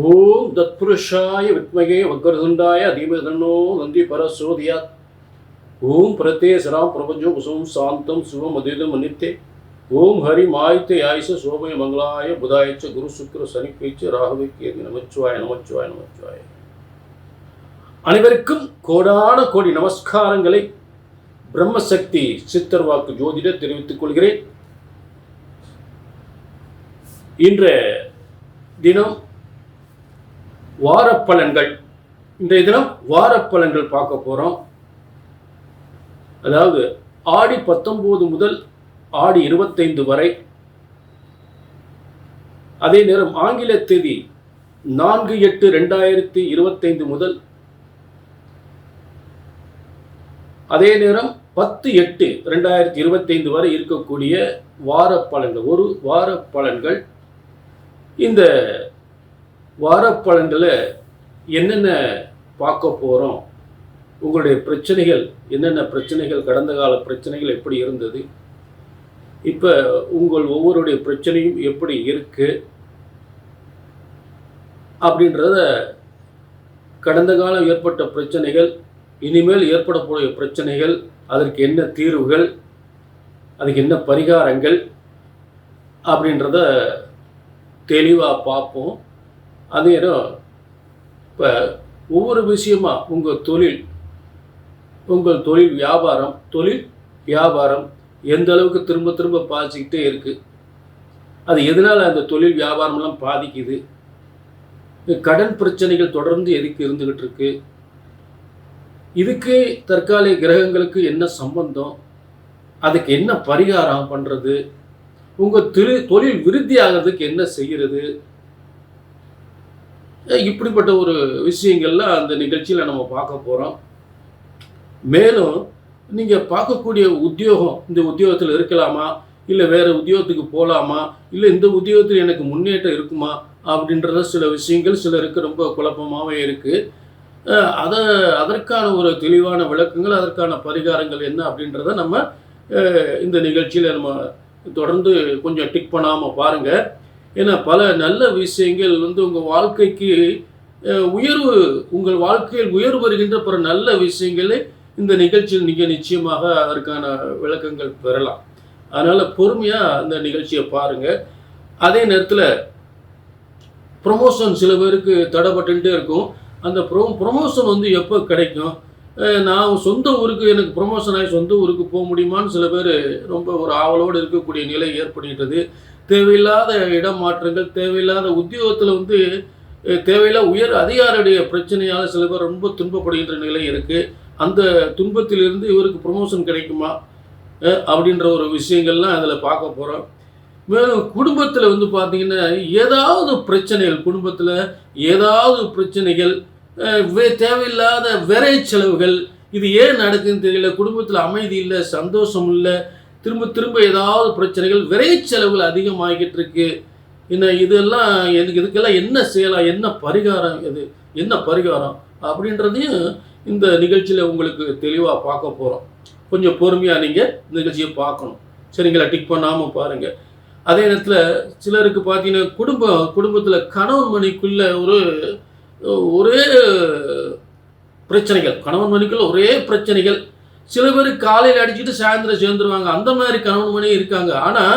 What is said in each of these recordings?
ஓம் தத்புருஷாய வித்மகே வக்ரதுண்டாய தீமஹி தன்னோ நந்தி பரசோதியாத். ஓம் பிரத்யேசராம் பிரபஞ்சோ குசும் சாந்தம் சிவம் அதீதம் அநித்தே. ஓம் ஹரி மாயித்தே ஆயுஷ சோபய மங்களாய புதாயச்ச குரு சுக்கிர சனிப்பேச்சு ராகவே கேது நமச்சிவாய நமச்சிவாய நமச்சிவாய. அனைவருக்கும் கோடான கோடி நமஸ்காரங்களை பிரம்மசக்தி சித்தர் வாக்கு ஜோதிட தெரிவித்துக் கொள்கிறேன். இன்றைய தினம் வாரப்பலன்கள். இன்றைய தினம் வாரப்பலன்கள் பார்க்க போகிறோம். அதாவது ஆடி 19 முதல் ஆடி 25 வரை. அதே நேரம் ஆங்கில தேதி 4/8/2025 முதல் அதே நேரம் 10/8/2025 வரை இருக்கக்கூடிய வாரப்பலன்கள், ஒரு வாரப்பலன்கள். இந்த வாரப்பலன்களை என்னென்ன பார்க்க போகிறோம், உங்களுடைய பிரச்சனைகள் என்னென்ன பிரச்சனைகள், கடந்த கால பிரச்சனைகள் எப்படி இருந்தது, இப்போ உங்கள் ஒவ்வொருடைய பிரச்சனையும் எப்படி இருக்கு அப்படின்றத, கடந்த காலம் ஏற்பட்ட பிரச்சனைகள், இனிமேல் ஏற்படக்கூடிய பிரச்சனைகள், அதற்கு என்ன தீர்வுகள், அதுக்கு என்ன பரிகாரங்கள் அப்படின்றத தெளிவாக பார்ப்போம். அதே நேரம் இப்போ ஒவ்வொரு விஷயமா உங்கள் தொழில் வியாபாரம் எந்த அளவுக்கு திரும்ப திரும்ப பாதிச்சுக்கிட்டே இருக்குது, அது எதனால் அந்த தொழில் வியாபாரம்லாம் பாதிக்குது, கடன் பிரச்சனைகள் தொடர்ந்து எதுக்கு இருந்துக்கிட்டு இருக்கு, இதுக்கு தற்காலிக கிரகங்களுக்கு என்ன சம்பந்தம், அதுக்கு என்ன பரிகாரம் பண்ணுறது, உங்கள் தொழில் விருத்தி ஆகிறதுக்கு என்ன செய்கிறது, இப்படிப்பட்ட ஒரு விஷயங்கள்லாம் அந்த நிகழ்ச்சியில் நம்ம பார்க்க போகிறோம். மேலும் நீங்கள் பார்க்கக்கூடிய உத்தியோகம், இந்த உத்தியோகத்தில் இருக்கலாமா, இல்லை வேறு உத்தியோகத்துக்கு போகலாமா, இல்லை இந்த உத்தியோகத்தில் எனக்கு முன்னேற்றம் இருக்குமா அப்படின்றத சில விஷயங்கள் சிலருக்கு ரொம்ப குழப்பமாகவே இருக்குது. அதற்கான ஒரு தெளிவான விளக்கங்கள், அதற்கான பரிகாரங்கள் என்ன அப்படின்றத நம்ம இந்த நிகழ்ச்சியில் நம்ம தொடர்ந்து கொஞ்சம் டிக் பண்ணாமல் பாருங்கள். ஏன்னா பல நல்ல விஷயங்கள் உங்கள் வாழ்க்கைக்கு உங்கள் வாழ்க்கையில் உயர்வு வருகின்ற பிற நல்ல விஷயங்களை இந்த நிகழ்ச்சியில் நீங்கள் நிச்சயமாக அதற்கான விளக்கங்கள் பெறலாம். அதனால் பொறுமையாக இந்த நிகழ்ச்சியை பாருங்கள். அதே நேரத்தில் ப்ரொமோஷன் சில பேருக்கு தடைப்பட்டுட்டே இருக்கும். அந்த ப்ரொமோஷன் எப்போ கிடைக்கும், நான் சொந்த ஊருக்கு எனக்கு ப்ரொமோஷன் ஆகி சொந்த ஊருக்கு போக முடியுமான்னு சில பேர் ரொம்ப ஒரு ஆவலோடு இருக்கக்கூடிய நிலை ஏற்படுகின்றது. தேவையில்லாத இடம் மாற்றங்கள், தேவையில்லாத உத்தியோகத்தில் தேவையில்லாத உயர் அதிகாரியுடைய பிரச்சனையால் சில பேர் ரொம்ப துன்பப்படுகின்ற நிலை இருக்குது. அந்த துன்பத்திலிருந்து இவருக்கு ப்ரொமோஷன் கிடைக்குமா அப்படின்ற ஒரு விஷயங்கள்லாம் அதில் பார்க்க போகிறோம். மேலும் குடும்பத்தில் பார்த்தீங்கன்னா ஏதாவது பிரச்சனைகள், குடும்பத்தில் ஏதாவது பிரச்சனைகள், தேவையில்லாத விரை செலவுகள், இது ஏன் நடக்குதுன்னு தெரியல, குடும்பத்தில் அமைதி இல்லை, சந்தோஷம் இல்லை, திரும்ப திரும்ப ஏதாவது பிரச்சனைகள், விரை செலவுகள் அதிகமாகிட்டு இருக்கு. இதெல்லாம் இதுக்கெல்லாம் என்ன செய்யலாம், என்ன பரிகாரம் அப்படின்றதையும் இந்த நிகழ்ச்சியில் உங்களுக்கு தெளிவாக பார்க்க போகிறோம். கொஞ்சம் பொறுமையாக நீங்கள் இந்த நிகழ்ச்சியை பார்க்கணும், சரிங்களா? டிக் பண்ணாமல் பாருங்கள். அதே நேரத்தில் சிலருக்கு பார்த்தீங்கன்னா குடும்பத்தில் கணவன் மனைக்குள்ள ஒரே பிரச்சனைகள், கணவன் மனைக்குள்ள ஒரே பிரச்சனைகள். சில பேர் காலையில் அடிச்சுட்டு சாயந்தரம் சேர்ந்துருவாங்க. அந்த மாதிரி கணவன் மணி இருக்காங்க. ஆனால்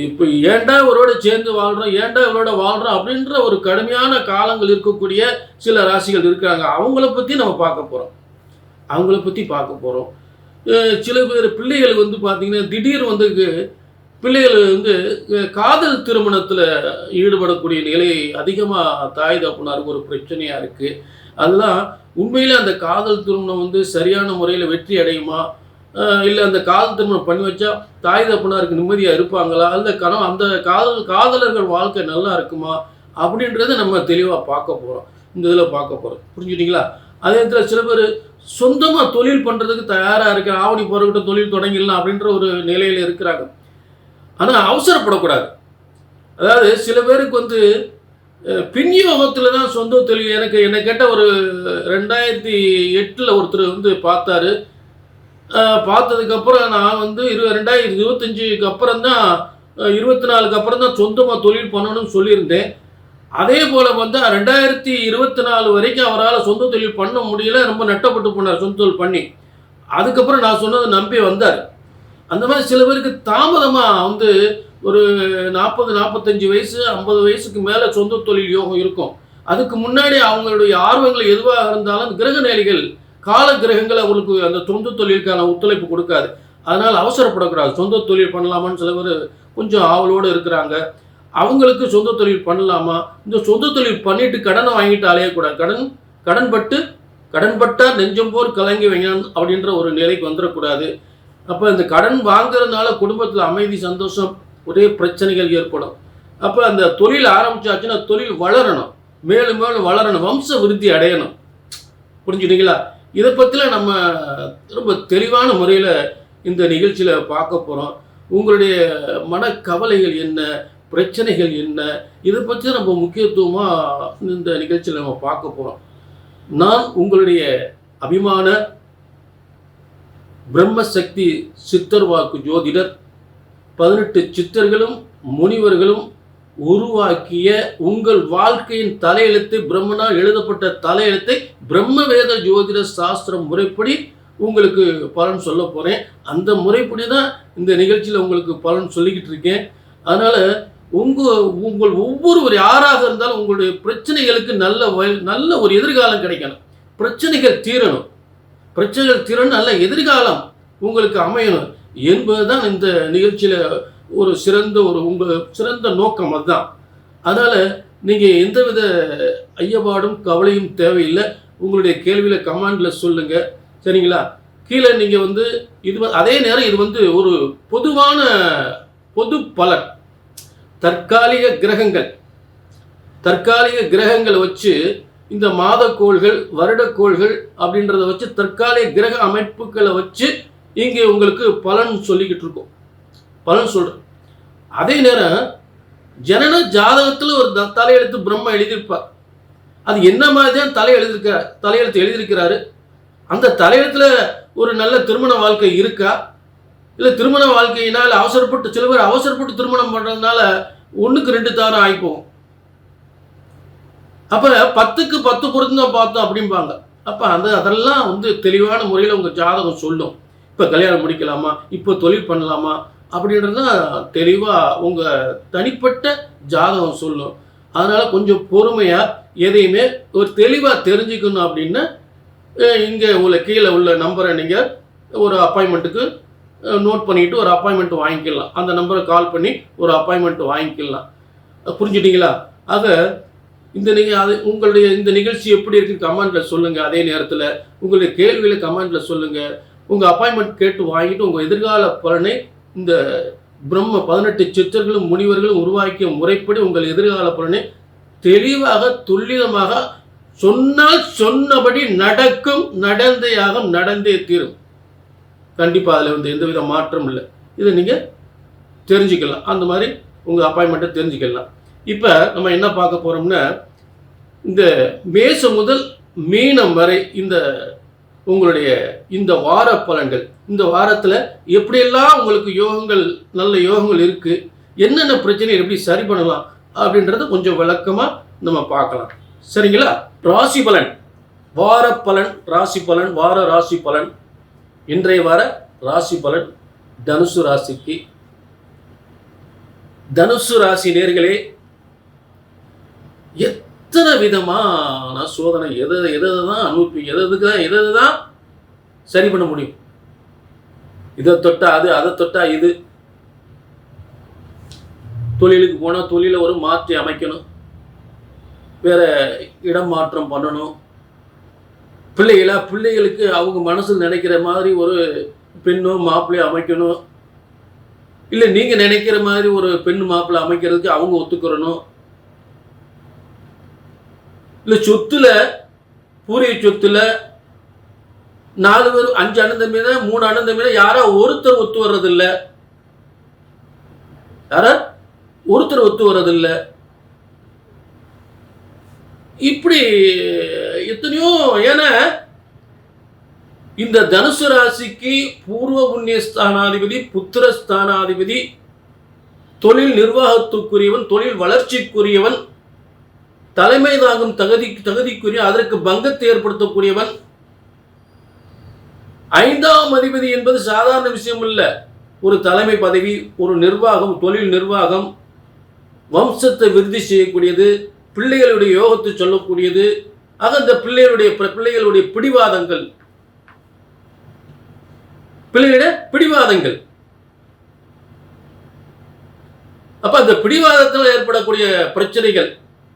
இப்போ ஏன்டா இவரோட சேர்ந்து வாழ்கிறோம், ஏன்டா இவரோட வாழ்கிறோம் அப்படின்ற ஒரு கடுமையான காலங்கள் இருக்கக்கூடிய சில ராசிகள் இருக்காங்க. அவங்கள பற்றி நம்ம பார்க்க போகிறோம். சில பேர் பிள்ளைகள் பார்த்தீங்கன்னா திடீர் பிள்ளைகள் காதல் திருமணத்தில் ஈடுபடக்கூடிய நிலை அதிகமாக தாய் தகப்பனாருக்கு ஒரு பிரச்சனையாக இருக்குது. அதெல்லாம் உண்மையில் அந்த காதல் திருமணம் சரியான முறையில் வெற்றி அடையுமா, இல்லை அந்த காதல் திருமணம் பண்ணி வச்சா தாய் தகப்பனாருக்கு நிம்மதியாக இருப்பாங்களா, அந்த அந்த காதலர்கள் வாழ்க்கை நல்லா இருக்குமா அப்படின்றத நம்ம தெளிவாக பார்க்க போகிறோம். இந்த இதில் பார்க்க போகிறோம், புரிஞ்சுட்டிங்களா? அதே நேரத்தில் சில பேர் சொந்தமாக தொழில் பண்ணுறதுக்கு தயாராக இருக்கிற, ஆவணி போகிறக்கிட்ட தொழில் தொடங்கிடலாம் அப்படின்ற ஒரு நிலையில் இருக்கிறாங்க. ஆனால் அவசரப்படக்கூடாது. அதாவது சில பேருக்கு பின்யோகத்தில் தான் சொந்த தொழில். என்னை கேட்ட ஒரு 2008 ஒருத்தர் பார்த்தாரு. பார்த்ததுக்கப்புறம் நான் 2025க்கு அப்புறம் தான் 24க்கு அப்புறம் தான் சொந்தமாக தொழில் பண்ணணும்னு சொல்லியிருந்தேன். அதே போல் வந்து 2024 வரைக்கும் அவரால் சொந்த தொழில் பண்ண முடியல, ரொம்ப நட்டப்பட்டு போனார் சொந்த தொழில் பண்ணி. அதுக்கப்புறம் நான் சொன்னதை நம்பி வந்தார். அந்த மாதிரி சில பேருக்கு தாமதமாக வந்து ஒரு 40, 45 வயசு, 50 வயசுக்கு மேலே சொந்த தொழில் யோகம் இருக்கும். அதுக்கு முன்னாடி அவங்களுடைய ஆர்வங்கள் எதுவாக இருந்தாலும் கிரக நிலைகள், கால கிரகங்கள் அவங்களுக்கு அந்த சொந்த தொழிலுக்கான ஒத்துழைப்பு கொடுக்காது. அதனால் அவசரப்படக்கூடாது. சொந்த தொழில் பண்ணலாமான்னு சில பேர் கொஞ்சம் ஆவலோடு இருக்கிறாங்க. அவங்களுக்கு சொந்த தொழில் பண்ணலாமா, இந்த சொந்த தொழில் பண்ணிட்டு கடனை வாங்கிட்டு அலையக்கூடாது. கடன் பட்டார் நெஞ்சம் போர் கலங்கி வைங்க அப்படின்ற ஒரு நிலைக்கு வந்துடக்கூடாது. அப்போ இந்த கடன் வாங்குறதுனால குடும்பத்தில் அமைதி, சந்தோஷம், ஒரே பிரச்சனைகள் ஏற்படும். அப்போ அந்த தொழில் ஆரம்பிச்சாச்சுன்னா தொழில் வளரணும், மேலும் மேலும் வளரணும், வம்ச விருத்தி அடையணும். புரிஞ்சுட்டீங்களா? இதை பற்றிலாம் நம்ம ரொம்ப தெளிவான முறையில் இந்த நிகழ்ச்சியில் பார்க்க போகிறோம். உங்களுடைய மனக்கவலைகள் என்ன, பிரச்சனைகள் என்ன, இதை பற்றி நம்ம முக்கியத்துவமாக இந்த நிகழ்ச்சியில் நம்ம பார்க்க போகிறோம். நான் உங்களுடைய அபிமான பிரம்மசக்தி சித்தர் வாக்கு ஜோதிடர். 18 சித்தர்களும் முனிவர்களும் உருவாக்கிய உங்கள் வாழ்க்கையின் தலையெழுத்தை, பிரம்மனால் எழுதப்பட்ட தலையெழுத்தை பிரம்மவேத ஜோதிட சாஸ்திரம் முறைப்படி உங்களுக்கு பலன் சொல்ல போகிறேன். அந்த முறைப்படி தான் இந்த நிகழ்ச்சியில் உங்களுக்கு பலன் சொல்லிக்கிட்டு இருக்கேன். அதனால் உங்கள் ஒவ்வொருவர் யாராக இருந்தாலும் உங்களுடைய பிரச்சனைகளுக்கு நல்ல ஒரு எதிர்காலம் கிடைக்கணும். பிரச்சனைகள் தீரணும், நல்ல எதிர்காலம் உங்களுக்கு அமையணும் என்பதுதான் இந்த நிகழ்ச்சியில் ஒரு சிறந்த நோக்கம். அதுதான். அதனால் நீங்கள் எந்தவித ஐயப்பாடும் கவலையும் தேவையில்லை. உங்களுடைய கேள்வியில் கமெண்டில் சொல்லுங்கள், சரிங்களா? கீழே நீங்கள் வந்து அதே நேரம் இது வந்து ஒரு பொது பலன். தற்காலிக கிரகங்களை வச்சு, இந்த மாதக்கோள்கள், வருடக்கோள்கள் அப்படின்றத வச்சு, தற்காலிக கிரக அமைப்புகளை வச்சு இங்கே உங்களுக்கு பலன் சொல்லிக்கிட்டு இருக்கோம், பலன் சொல்கிறேன். அதே நேரம் ஜனன ஜாதகத்தில் ஒரு தலையெழுத்து பிரம்ம எழுதியிருப்பார். அது என்ன மாதிரி தான் தலையெழுத்து எழுதியிருக்கிறாரு. அந்த தலையெழுத்தில் ஒரு நல்ல திருமண வாழ்க்கை இருக்கா, இல்லை திருமண வாழ்க்கையினால் சில பேர் அவசரப்பட்டு திருமணம் பண்ணுறதுனால 1க்கு 2 தாரம் ஆகிப்போம். அப்போ 10க்கு 10 பொருத்தம் பார்த்தோம் அப்படிம்பாங்க. அப்போ அதெல்லாம் வந்து தெளிவான முறையில் உங்கள் ஜாதகம் சொல்லும். இப்போ கல்யாணம் முடிக்கலாமா, இப்போ தொழில் பண்ணலாமா அப்படின்றதான் தெளிவாக உங்கள் தனிப்பட்ட ஜாதகம் சொல்லும். அதனால் கொஞ்சம் பொறுமையாக எதையுமே ஒரு தெளிவாக தெரிஞ்சுக்கணும் அப்படின்னா இங்கே கீழே உள்ள நம்பரை நீங்கள் ஒரு அப்பாயின்மெண்ட்டுக்கு நோட் பண்ணிவிட்டு ஒரு அப்பாயின்மெண்ட் வாங்கிக்கலாம். அந்த நம்பரை கால் பண்ணி ஒரு அப்பாயின்மெண்ட் வாங்கிக்கலாம். புரிஞ்சுட்டிங்களா? ஆக உங்களுடைய இந்த நிகழ்ச்சி எப்படி இருக்குன்னு கமெண்ட்டில் சொல்லுங்கள். அதே நேரத்தில் உங்களுடைய கேள்விகளை கமெண்ட்டில் சொல்லுங்கள். உங்கள் அப்பாயின்மெண்ட் கேட்டு வாங்கிட்டு உங்கள் எதிர்கால பலனை இந்த 18 சித்தர்களும் முனிவர்களும் உருவாக்கிய முறைப்படி உங்கள் எதிர்கால பலனை தெளிவாக துல்லியமாக சொன்னால் சொன்னபடி நடக்கும், நடந்தே தீரும். கண்டிப்பாக அதில் வந்து எந்தவித மாற்றம் இல்லை. இதை நீங்கள் தெரிஞ்சுக்கலாம், அந்த மாதிரி உங்கள் அப்பாயின்மெண்ட்டை தெரிஞ்சுக்கலாம். இப்போ நம்ம என்ன பார்க்க போகிறோம்னா, இந்த மேசம் முதல் மீனம் வரை உங்களுடைய இந்த வார பலன்கள், இந்த வாரத்தில் எப்படியெல்லாம் உங்களுக்கு நல்ல யோகங்கள் இருக்குது, என்னென்ன பிரச்சனை எப்படி சரி பண்ணலாம் அப்படின்றத கொஞ்சம் விளக்கமாக நம்ம பார்க்கலாம், சரிங்களா? ராசி பலன், வார பலன், ராசி பலன், வார ராசி பலன். இன்றைய வார ராசி பலன் தனுசு ராசிக்கு. தனுசு ராசி நேர்களே, எத்தனை விதமான சோதனை, எதை தான் அனுப்பி எதை தான் சரி பண்ண முடியும். இதை தொட்டா அது, அதை தொட்டா இது. தொழிலுக்கு போனால் தொழிலை ஒரு மாற்றி அமைக்கணும், வேற இடம் மாற்றம் பண்ணணும். பிள்ளைகளுக்கு அவங்க மனசில் நினைக்கிற மாதிரி ஒரு பெண்ணோ மாப்பிள்ளையோ அமைக்கணும். இல்லை நீங்கள் நினைக்கிற மாதிரி ஒரு பெண்ணு மாப்பிள்ளை அமைக்கிறதுக்கு அவங்க ஒத்துக்கிறணும். இல்லை பூரிய சொத்துல 4 பேர் 5 அண்ணன் தம்பி, 3 அண்ணன் தம்பி, யாரோ ஒருத்தர் ஒத்து வர்றதில்லை. இப்படி எத்தனையோ. ஏன்னா இந்த தனுசு ராசிக்கு பூர்வ புண்ணிய ஸ்தானாதிபதி, புத்திரஸ்தானாதிபதி, தொழில் நிர்வாகத்துக்குரியவன், தொழில் வளர்ச்சிக்குரியவன், தலைமை தாங்கும் தகுதிக்குரிய அதற்கு பங்கத்தை ஏற்படுத்தக்கூடியவன். 5ஆம் அதிபதி என்பது சாதாரண விஷயம் இல்ல. ஒரு தலைமை பதவி, ஒரு நிர்வாகம், தொழில் நிர்வாகம், வம்சத்தை விருத்தி செய்யக்கூடியது, பிள்ளைகளுடைய யோகத்தை சொல்லக்கூடியது. ஆக அந்த பிள்ளைகளுடைய பிடிவாதங்கள். அப்ப அந்த பிடிவாதத்தில் ஏற்படக்கூடிய பிரச்சனைகள்,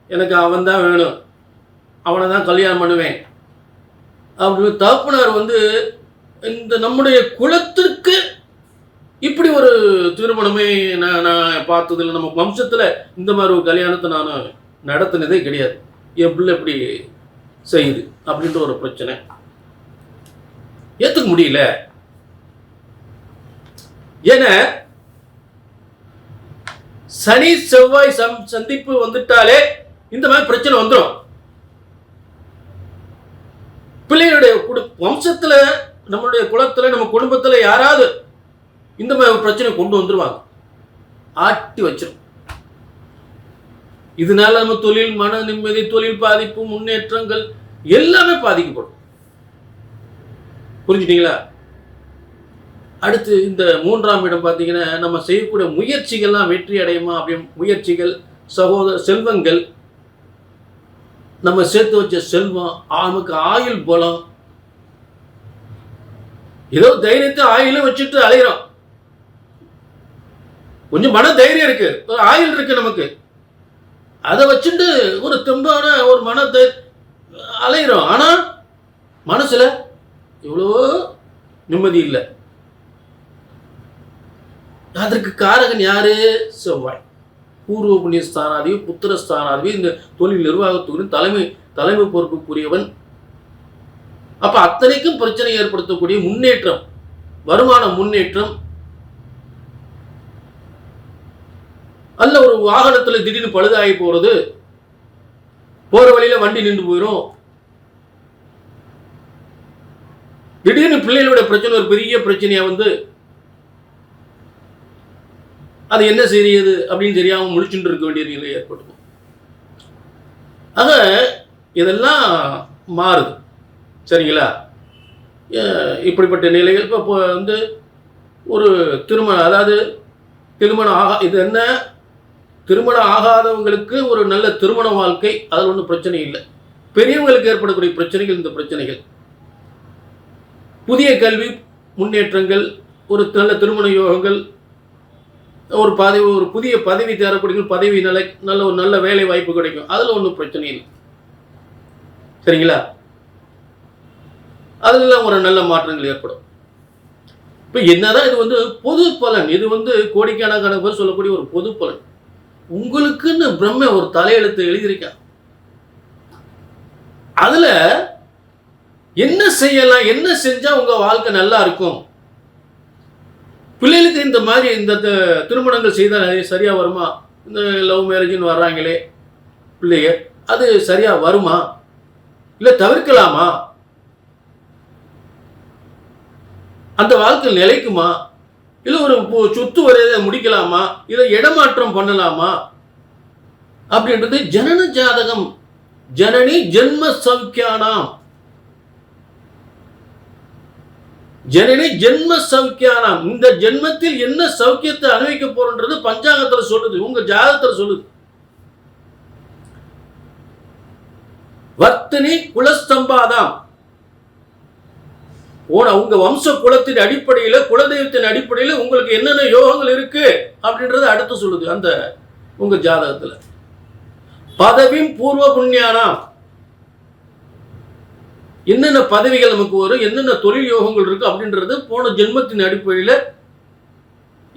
எனக்கு அவன் தான் வேணும், அவனை தான் கல்யாணம் பண்ணுவேன் அப்படின்னு தகப்பனார் இந்த நம்முடைய குலத்திற்கு இப்படி ஒரு திருமணமே நான் பார்த்ததில்லை. நம்ம வம்சத்தில் இந்த மாதிரி ஒரு கல்யாணத்தை நான் நடத்தினதே கிடையாது, என் பிள்ளை இப்படி செய்யுது அப்படின்ற ஒரு பிரச்சனை ஏற்றுக்க முடியல. ஏன்னா சனி செவ்வாய் சந்திப்பு வந்துட்டாலே இந்த மாதிரி பிரச்சனை வந்துடும். பிள்ளைகளுடைய வம்சத்துல, நம்மளுடைய குலத்துல, நம்ம குடும்பத்துல யாராவது இந்த மாதிரி பிரச்சனை கொண்டு வந்துருவாங்க, ஆட்டி வச்சிடும். இதனால நம்ம தொழில், மன நிம்மதி, தொழில் பாதிப்பு, முன்னேற்றங்கள் எல்லாமே பாதிக்கப்படும். புரிஞ்சுட்டீங்களா? அடுத்து இந்த 3ஆம் இடம் பார்த்தீங்கன்னா, நம்ம செய்யக்கூடிய முயற்சிகள்லாம் வெற்றி அடையுமா அப்படின்னு முயற்சிகள், செல்வங்கள், நம்ம சேர்த்து வச்ச செல்வம், நமக்கு ஆயுள் பலம், ஏதோ தைரியத்தை ஆயுளும் வச்சுட்டு அலைகிறோம். கொஞ்சம் மன தைரியம் இருக்கு, ஒரு ஆயுள் இருக்கு நமக்கு, அதை வச்சுட்டு ஒரு தெம்பான ஒரு மனத்தை அலைகிறோம். ஆனா மனசுல எவ்வளோ நிம்மதி இல்லை. அதற்கு காரகன் யாரு? செவ்வாய். பூர்வ புண்ணிய ஸ்தானாதிபதி, புத்திர ஸ்தானாதிபதி, இந்த தொழில் நிர்வாகத்துக்கு தலைமை பொறுப்புக்குரியவன். அப்ப அத்தனைக்கும் பிரச்சனை ஏற்படுத்தக்கூடிய முன்னேற்றம், வருமான முன்னேற்றம், அல்ல ஒரு வாகனத்துல திடீர்னு பழுதாகி போறது, போற வழியில வண்டி நின்று போயிடும், திடீர்னு பிள்ளைகளோட பிரச்சனை ஒரு பெரிய பிரச்சனையா அது என்ன செய்யுது அப்படின்னு தெரியாம முழிச்சுட்டு இருக்க வேண்டிய நிலை ஏற்படும். ஆக இதெல்லாம் மாறுது. சரிங்களா? இப்படிப்பட்ட நிலைகள் இப்போ ஒரு திருமணம், அதாவது இது என்ன, திருமணம் ஆகாதவங்களுக்கு ஒரு நல்ல திருமண வாழ்க்கை, அதில் ஒன்றும் பிரச்சனை இல்லை. பெரியவங்களுக்கு ஏற்படக்கூடிய பிரச்சனைகள் இந்த பிரச்சனைகள். புதிய கல்வி முன்னேற்றங்கள், ஒரு நல்ல திருமண யோகங்கள், ஒரு புதிய பதவி தேரக்கூடிய பதவி நிலை, ஒரு நல்ல வேலை வாய்ப்பு கிடைக்கும், அதில் ஒன்றும் பிரச்சனை இல்லை. சரிங்களா? அதெல்லாம் ஒரு நல்ல மாற்றங்கள் ஏற்படும். இப்போ என்னதான் இது பொது பலன், இது கோடிக்கணக்கான பேர் சொல்லக்கூடிய ஒரு பொது பலன். உங்களுக்குன்னு பிரம்ம ஒரு தலையெழுத்து எழுதியிருக்கான். அதுல என்ன செய்யலாம், என்ன செஞ்சா உங்க வாழ்க்கை நல்லா இருக்கும், பிள்ளைகளுக்கு இந்த மாதிரி இந்த திருமணங்கள் செய்தால் சரியா வருமா, இந்த லவ் மேரேஜ்னு வர்றாங்களே பிள்ளைய, அது சரியா வருமா, இல்லை தவிர்க்கலாமா, அந்த வாழ்க்கை நிலைக்குமா, இல்லை ஒரு சொத்து வரையதை முடிக்கலாமா, இல்லை இடமாற்றம் பண்ணலாமா அப்படின்றது ஜனன ஜாதகம். ஜனனி ஜென்ம சௌக்கியானாம், ஜனனி ஜென்ம சௌக்கியானாம். இந்த ஜென்மத்தில் என்ன சௌக்கியத்தை அனுபவிக்க போறன்றது பஞ்சாங்கத்தில் சொல்லுது, உங்க ஜாதகத்தில் சொல்லுது. வர்த்தினி குலஸ்தம்பாதாம், உங்க வம்ச குலத்தின் அடிப்படையில், குலதெய்வத்தின் அடிப்படையில் உங்களுக்கு என்னென்ன யோகங்கள் இருக்கு அப்படின்றத அடுத்து சொல்லுது அந்த உங்க ஜாதகத்தில். பதவியும் பூர்வ புண்ணியானாம், என்னென்ன பதவிகள் நமக்கு வரும், என்னென்ன தொழில் யோகங்கள் இருக்கு அப்படின்றது போன ஜென்மத்தின் அடிப்படையில்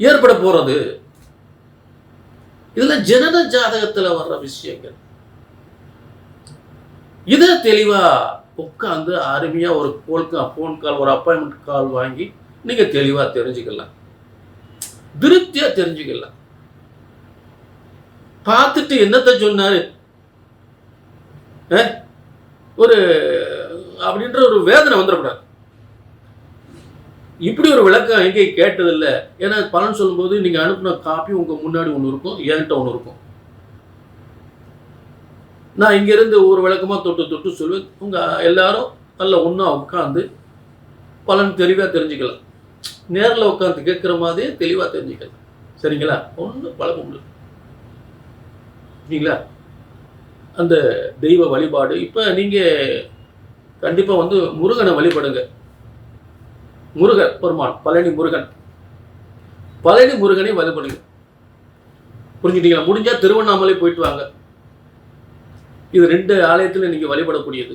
ஏற்பட போறது. இதுல ஜனன ஜாதகத்துல வர்ற விஷயங்கள். இதை தெளிவா உட்காந்து அருமையா ஒரு போன் கால், ஒரு அப்பாயின்மெண்ட் கால் வாங்கி நீங்க தெளிவா தெரிஞ்சுக்கலாம், திருப்தியா தெரிஞ்சுக்கலாம். பார்த்துட்டு என்னத்தை சொன்னாரு ஒரு அப்படின்ற ஒரு வேதனை வந்துடக்கூடாது. இப்படி ஒரு விளக்கம் எங்கேயும் கேட்டதில்லை. ஏன்னா பலன் சொல்லும்போது நீங்க அனுப்பின காப்பி உங்க முன்னாடி ஒன்று இருக்கும், என்கிட்ட ஒன்று இருக்கும். நான் இங்கேருந்து ஒரு விளக்கமாக தொட்டு தொட்டு சொல்லுவேன். உங்கள் எல்லாரும் நல்லா ஒன்றா உட்காந்து பலன் தெளிவாக தெரிஞ்சுக்கலாம். நேரில் உட்காந்து கேட்குற மாதிரியே தெளிவாக தெரிஞ்சுக்கலாம். சரிங்களா? ஒன்றும் பழக்கம் இல்லை. சரிங்களா? அந்த தெய்வ வழிபாடு இப்போ நீங்கள் கண்டிப்பாக வந்து முருகனை வழிபடுங்க. முருகன் பெருமான் பழனி முருகன், பழனி முருகனை வழிபடுங்க. புரிஞ்சுட்டீங்களா? முடிஞ்சால் திருவண்ணாமலை போயிட்டு வாங்க. இது 2 ஆலயத்தில் நீங்கள் வழிபடக்கூடியது.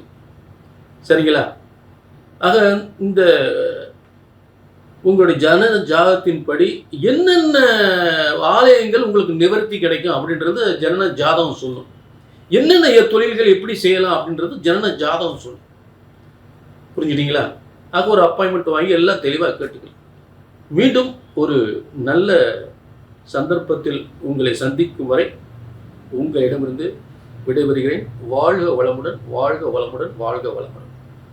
சரிங்களா? ஆக இந்த உங்களுடைய ஜனன ஜாதகத்தின்படி என்னென்ன ஆலயங்கள் உங்களுக்கு நிவர்த்தி கிடைக்கும் அப்படின்றது ஜனன ஜாதகம் சொல்லும். என்னென்ன தொழில்கள் எப்படி செய்யலாம் அப்படின்றது ஜனன ஜாதகம் சொல்லும். புரிஞ்சுட்டீங்களா? ஆக ஒரு அப்பாயின்மெண்ட் வாங்கி எல்லாம் தெளிவாக கேட்டுக்கலாம். மீண்டும் ஒரு நல்ல சந்தர்ப்பத்தில் உங்களை சந்திக்கும் வரை உங்களிடமிருந்து விடைபெறுகிறேன். வாழ்க வளமுடன், வாழ்க வளமுடன், வாழ்க வளமுடன்.